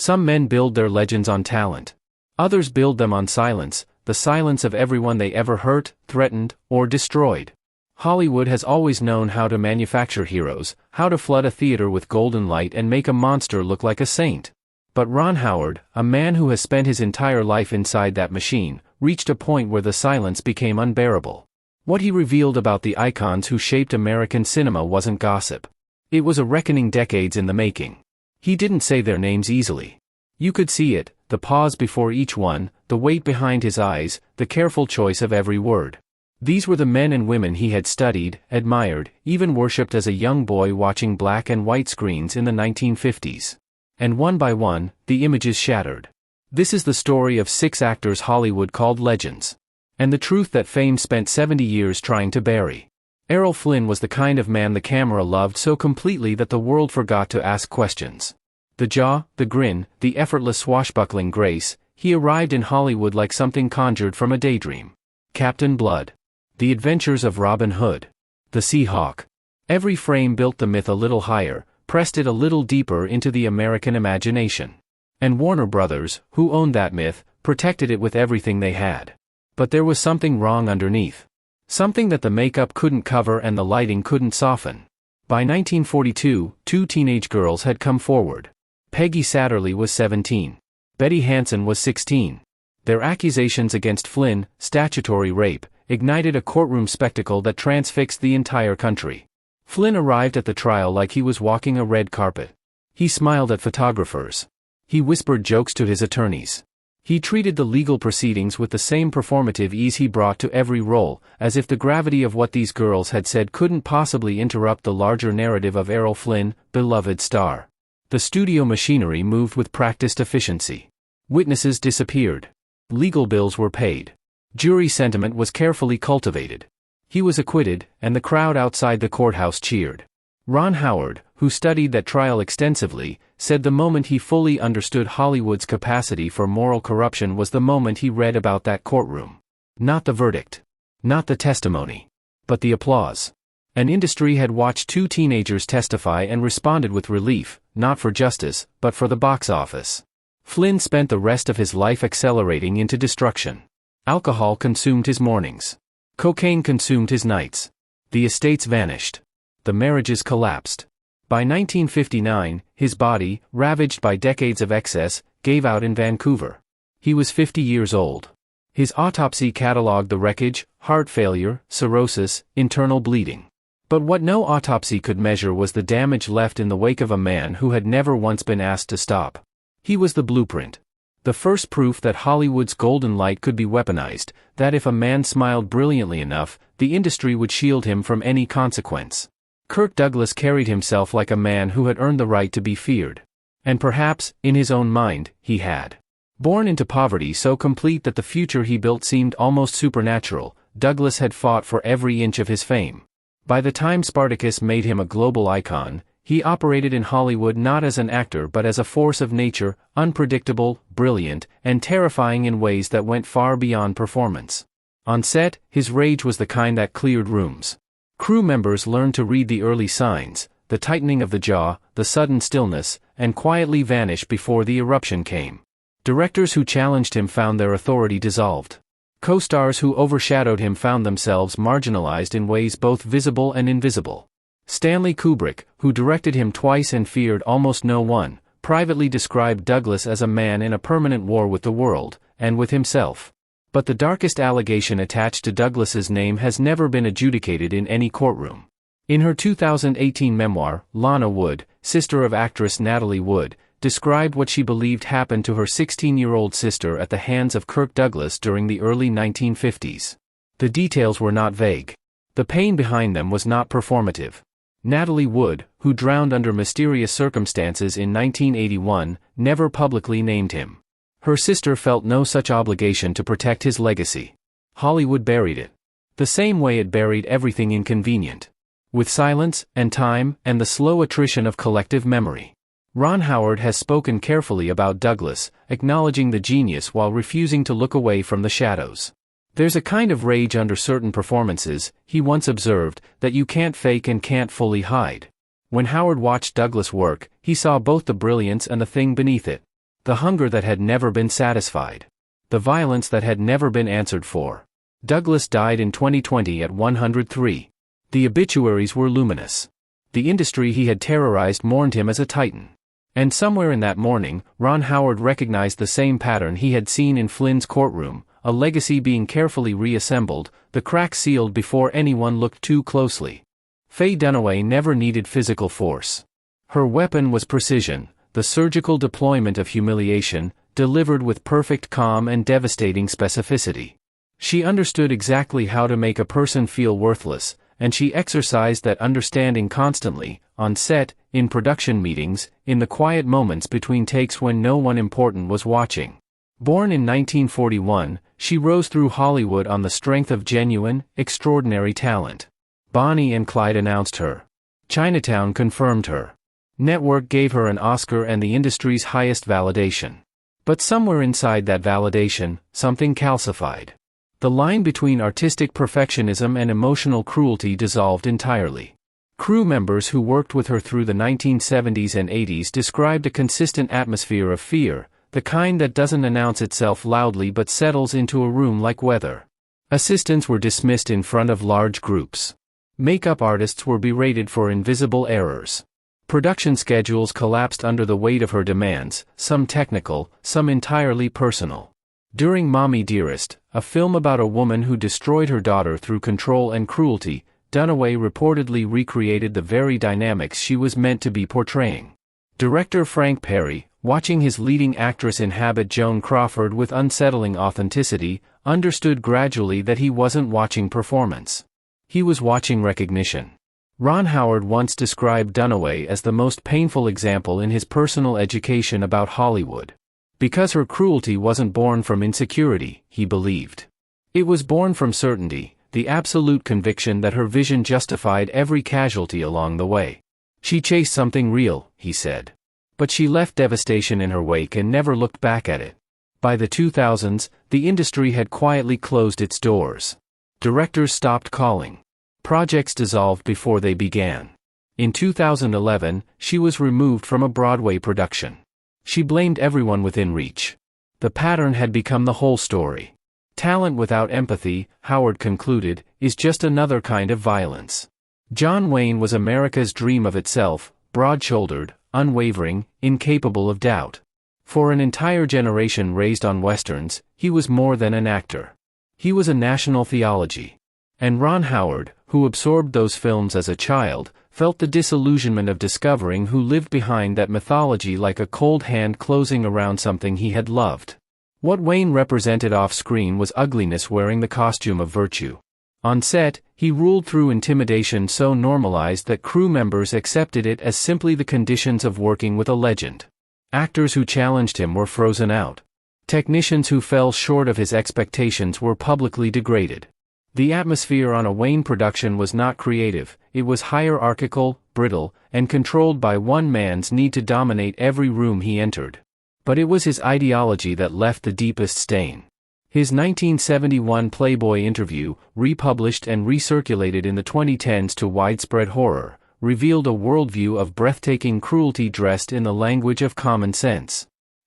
Some men build their legends on talent. Others build them on silence, the silence of everyone they ever hurt, threatened, or destroyed. Hollywood has always known how to manufacture heroes, how to flood a theater with golden light and make a monster look like a saint. But Ron Howard, a man who has spent his entire life inside that machine, reached a point where the silence became unbearable. What he revealed about the icons who shaped American cinema wasn't gossip. It was a reckoning decades in the making. He didn't say their names easily. You could see it, the pause before each one, the weight behind his eyes, the careful choice of every word. These were the men and women he had studied, admired, even worshipped as a young boy watching black and white screens in the 1950s. And one by one, the images shattered. This is the story of 6 actors Hollywood called legends. And the truth that fame spent 70 years trying to bury. Errol Flynn was the kind of man the camera loved so completely that the world forgot to ask questions. The jaw, the grin, the effortless swashbuckling grace, he arrived in Hollywood like something conjured from a daydream. Captain Blood. The Adventures of Robin Hood. The Seahawk. Every frame built the myth a little higher, pressed it a little deeper into the American imagination. And Warner Brothers, who owned that myth, protected it with everything they had. But there was something wrong underneath. Something that the makeup couldn't cover and the lighting couldn't soften. By 1942, 2 teenage girls had come forward. Peggy Satterley was 17. Betty Hansen was 16. Their accusations against Flynn, statutory rape, ignited a courtroom spectacle that transfixed the entire country. Flynn arrived at the trial like he was walking a red carpet. He smiled at photographers. He whispered jokes to his attorneys. He treated the legal proceedings with the same performative ease he brought to every role, as if the gravity of what these girls had said couldn't possibly interrupt the larger narrative of Errol Flynn, beloved star. The studio machinery moved with practiced efficiency. Witnesses disappeared. Legal bills were paid. Jury sentiment was carefully cultivated. He was acquitted, and the crowd outside the courthouse cheered. Ron Howard, who studied that trial extensively, said the moment he fully understood Hollywood's capacity for moral corruption was the moment he read about that courtroom. Not the verdict. Not the testimony. But the applause. An industry had watched 2 teenagers testify and responded with relief, not for justice, but for the box office. Flynn spent the rest of his life accelerating into destruction. Alcohol consumed his mornings. Cocaine consumed his nights. The estates vanished. The marriages collapsed. By 1959, his body, ravaged by decades of excess, gave out in Vancouver. He was 50 years old. His autopsy catalogued the wreckage: heart failure, cirrhosis, internal bleeding. But what no autopsy could measure was the damage left in the wake of a man who had never once been asked to stop. He was the blueprint. The first proof that Hollywood's golden light could be weaponized, that if a man smiled brilliantly enough, the industry would shield him from any consequence. Kirk Douglas carried himself like a man who had earned the right to be feared. And perhaps, in his own mind, he had. Born into poverty so complete that the future he built seemed almost supernatural, Douglas had fought for every inch of his fame. By the time Spartacus made him a global icon, he operated in Hollywood not as an actor but as a force of nature, unpredictable, brilliant, and terrifying in ways that went far beyond performance. On set, his rage was the kind that cleared rooms. Crew members learned to read the early signs, the tightening of the jaw, the sudden stillness, and quietly vanish before the eruption came. Directors who challenged him found their authority dissolved. Co-stars who overshadowed him found themselves marginalized in ways both visible and invisible. Stanley Kubrick, who directed him twice and feared almost no one, privately described Douglas as a man in a permanent war with the world, and with himself. But the darkest allegation attached to Douglas's name has never been adjudicated in any courtroom. In her 2018 memoir, Lana Wood, sister of actress Natalie Wood, described what she believed happened to her 16-year-old sister at the hands of Kirk Douglas during the early 1950s. The details were not vague. The pain behind them was not performative. Natalie Wood, who drowned under mysterious circumstances in 1981, never publicly named him. Her sister felt no such obligation to protect his legacy. Hollywood buried it. The same way it buried everything inconvenient. With silence, and time, and the slow attrition of collective memory. Ron Howard has spoken carefully about Douglas, acknowledging the genius while refusing to look away from the shadows. There's a kind of rage under certain performances, he once observed, that you can't fake and can't fully hide. When Howard watched Douglas work, he saw both the brilliance and the thing beneath it. The hunger that had never been satisfied. The violence that had never been answered for. Douglas died in 2020 at 103. The obituaries were luminous. The industry he had terrorized mourned him as a titan. And somewhere in that mourning, Ron Howard recognized the same pattern he had seen in Flynn's courtroom, a legacy being carefully reassembled, the cracks sealed before anyone looked too closely. Faye Dunaway never needed physical force. Her weapon was precision, the surgical deployment of humiliation, delivered with perfect calm and devastating specificity. She understood exactly how to make a person feel worthless, and she exercised that understanding constantly, on set, in production meetings, in the quiet moments between takes when no one important was watching. Born in 1941, she rose through Hollywood on the strength of genuine, extraordinary talent. Bonnie and Clyde announced her. Chinatown confirmed her. Network gave her an Oscar and the industry's highest validation. But somewhere inside that validation, something calcified. The line between artistic perfectionism and emotional cruelty dissolved entirely. Crew members who worked with her through the 1970s and 80s described a consistent atmosphere of fear, the kind that doesn't announce itself loudly but settles into a room like weather. Assistants were dismissed in front of large groups. Makeup artists were berated for invisible errors. Production schedules collapsed under the weight of her demands, some technical, some entirely personal. During Mommy Dearest, a film about a woman who destroyed her daughter through control and cruelty, Dunaway reportedly recreated the very dynamics she was meant to be portraying. Director Frank Perry, watching his leading actress inhabit Joan Crawford with unsettling authenticity, understood gradually that he wasn't watching performance. He was watching recognition. Ron Howard once described Dunaway as the most painful example in his personal education about Hollywood. Because her cruelty wasn't born from insecurity, he believed. It was born from certainty, the absolute conviction that her vision justified every casualty along the way. She chased something real, he said. But she left devastation in her wake and never looked back at it. By the 2000s, the industry had quietly closed its doors. Directors stopped calling. Projects dissolved before they began. In 2011, she was removed from a Broadway production. She blamed everyone within reach. The pattern had become the whole story. Talent without empathy, Howard concluded, is just another kind of violence. John Wayne was America's dream of itself, broad-shouldered, unwavering, incapable of doubt. For an entire generation raised on westerns, he was more than an actor. He was a national theology. And Ron Howard, who absorbed those films as a child, felt the disillusionment of discovering who lived behind that mythology like a cold hand closing around something he had loved. What Wayne represented off-screen was ugliness wearing the costume of virtue. On set, he ruled through intimidation so normalized that crew members accepted it as simply the conditions of working with a legend. Actors who challenged him were frozen out. Technicians who fell short of his expectations were publicly degraded. The atmosphere on a Wayne production was not creative, it was hierarchical, brittle, and controlled by one man's need to dominate every room he entered. But it was his ideology that left the deepest stain. His 1971 Playboy interview, republished and recirculated in the 2010s to widespread horror, revealed a worldview of breathtaking cruelty dressed in the language of common sense.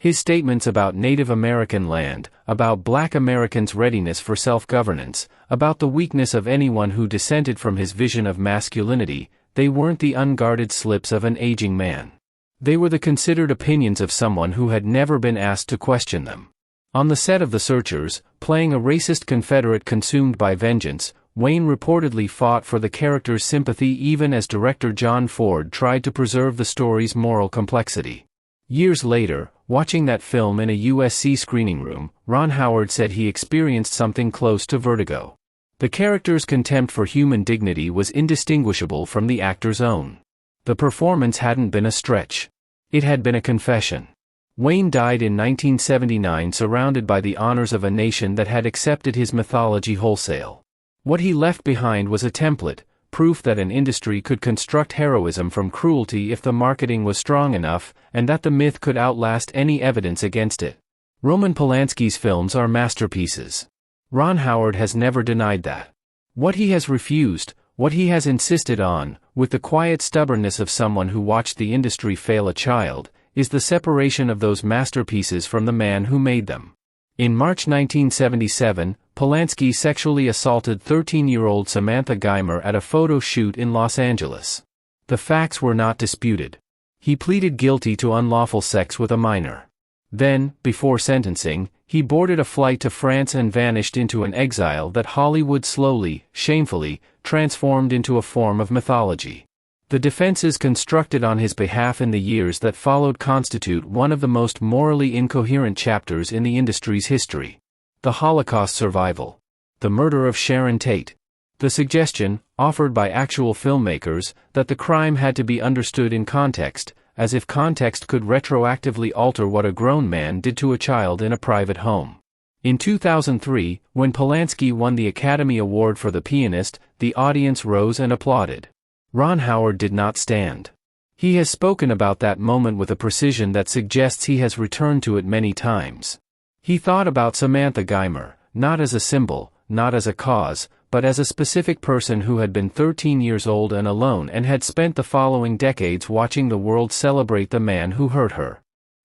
His statements about Native American land, about Black Americans' readiness for self-governance, about the weakness of anyone who dissented from his vision of masculinity, they weren't the unguarded slips of an aging man. They were the considered opinions of someone who had never been asked to question them. On the set of The Searchers, playing a racist Confederate consumed by vengeance, Wayne reportedly fought for the character's sympathy even as director John Ford tried to preserve the story's moral complexity. Years later, watching that film in a USC screening room, Ron Howard said he experienced something close to vertigo. The character's contempt for human dignity was indistinguishable from the actor's own. The performance hadn't been a stretch. It had been a confession. Wayne died in 1979 surrounded by the honors of a nation that had accepted his mythology wholesale. What he left behind was a template, proof that an industry could construct heroism from cruelty if the marketing was strong enough, and that the myth could outlast any evidence against it. Roman Polanski's films are masterpieces. Ron Howard has never denied that. What he has refused, what he has insisted on, with the quiet stubbornness of someone who watched the industry fail a child, is the separation of those masterpieces from the man who made them. In March 1977, Polanski sexually assaulted 13-year-old Samantha Geimer at a photo shoot in Los Angeles. The facts were not disputed. He pleaded guilty to unlawful sex with a minor. Then, before sentencing, he boarded a flight to France and vanished into an exile that Hollywood slowly, shamefully, transformed into a form of mythology. The defenses constructed on his behalf in the years that followed constitute one of the most morally incoherent chapters in the industry's history. The Holocaust survival. The murder of Sharon Tate. The suggestion, offered by actual filmmakers, that the crime had to be understood in context, as if context could retroactively alter what a grown man did to a child in a private home. In 2003, when Polanski won the Academy Award for The Pianist, the audience rose and applauded. Ron Howard did not stand. He has spoken about that moment with a precision that suggests he has returned to it many times. He thought about Samantha Geimer, not as a symbol, not as a cause, but as a specific person who had been 13 years old and alone and had spent the following decades watching the world celebrate the man who hurt her.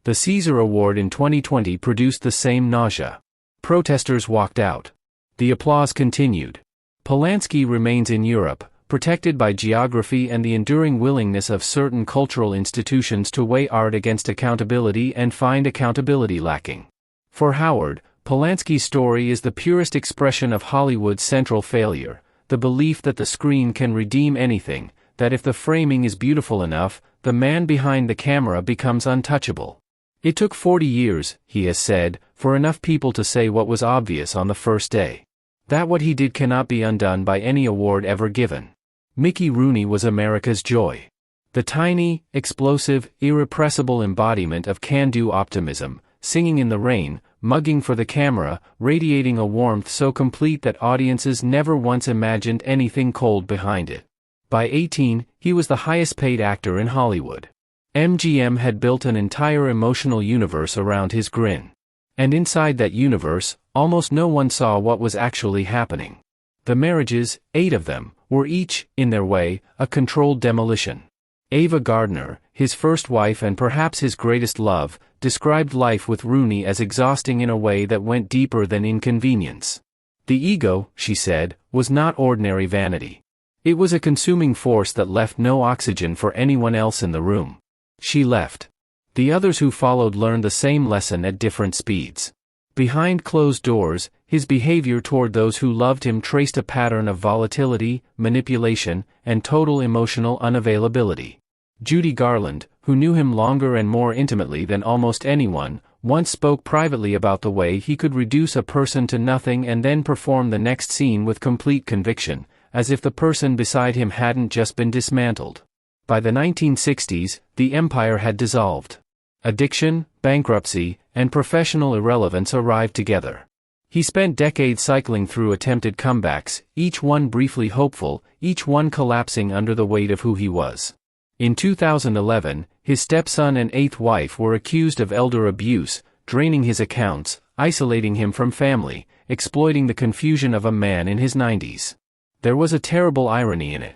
The Caesar Award in 2020 produced the same nausea. Protesters walked out. The applause continued. Polanski remains in Europe, protected by geography and the enduring willingness of certain cultural institutions to weigh art against accountability and find accountability lacking. For Howard, Polanski's story is the purest expression of Hollywood's central failure, the belief that the screen can redeem anything, that if the framing is beautiful enough, the man behind the camera becomes untouchable. It took 40 years, he has said, for enough people to say what was obvious on the first day. That what he did cannot be undone by any award ever given. Mickey Rooney was America's joy. The tiny, explosive, irrepressible embodiment of can-do optimism, singing in the rain, mugging for the camera, radiating a warmth so complete that audiences never once imagined anything cold behind it. By 18, he was the highest-paid actor in Hollywood. MGM had built an entire emotional universe around his grin. And inside that universe, almost no one saw what was actually happening. The marriages, 8 of them, were each, in their way, a controlled demolition. Ava Gardner, his first wife and perhaps his greatest love, described life with Rooney as exhausting in a way that went deeper than inconvenience. The ego, she said, was not ordinary vanity. It was a consuming force that left no oxygen for anyone else in the room. She left. The others who followed learned the same lesson at different speeds. Behind closed doors, his behavior toward those who loved him traced a pattern of volatility, manipulation, and total emotional unavailability. Judy Garland, who knew him longer and more intimately than almost anyone, once spoke privately about the way he could reduce a person to nothing and then perform the next scene with complete conviction, as if the person beside him hadn't just been dismantled. By the 1960s, the empire had dissolved. Addiction, bankruptcy, and professional irrelevance arrived together. He spent decades cycling through attempted comebacks, each one briefly hopeful, each one collapsing under the weight of who he was. In 2011, his stepson and 8th wife were accused of elder abuse, draining his accounts, isolating him from family, exploiting the confusion of a man in his 90s. There was a terrible irony in it.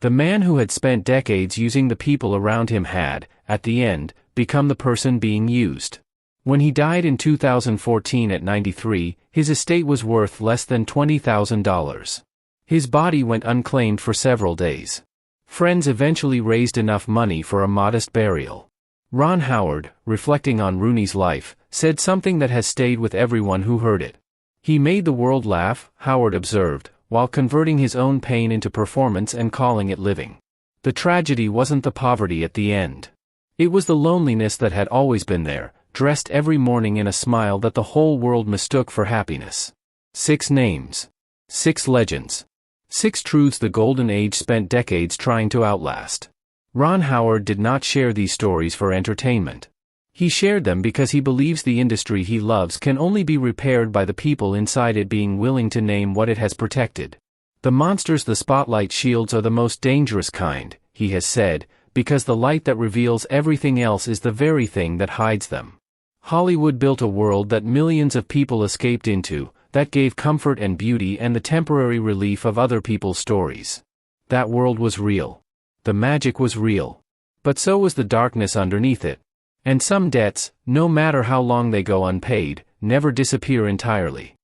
The man who had spent decades using the people around him had, at the end, become the person being used. When he died in 2014 at 93, his estate was worth less than $20,000. His body went unclaimed for several days. Friends eventually raised enough money for a modest burial. Ron Howard, reflecting on Rooney's life, said something that has stayed with everyone who heard it. He made the world laugh, Howard observed, while converting his own pain into performance and calling it living. The tragedy wasn't the poverty at the end. It was the loneliness that had always been there, dressed every morning in a smile that the whole world mistook for happiness. 6 names. 6 legends. 6 truths the Golden Age spent decades trying to outlast. Ron Howard did not share these stories for entertainment. He shared them because he believes the industry he loves can only be repaired by the people inside it being willing to name what it has protected. The monsters the spotlight shields are the most dangerous kind, he has said, because the light that reveals everything else is the very thing that hides them. Hollywood built a world that millions of people escaped into, that gave comfort and beauty and the temporary relief of other people's stories. That world was real. The magic was real. But so was the darkness underneath it. And some debts, no matter how long they go unpaid, never disappear entirely.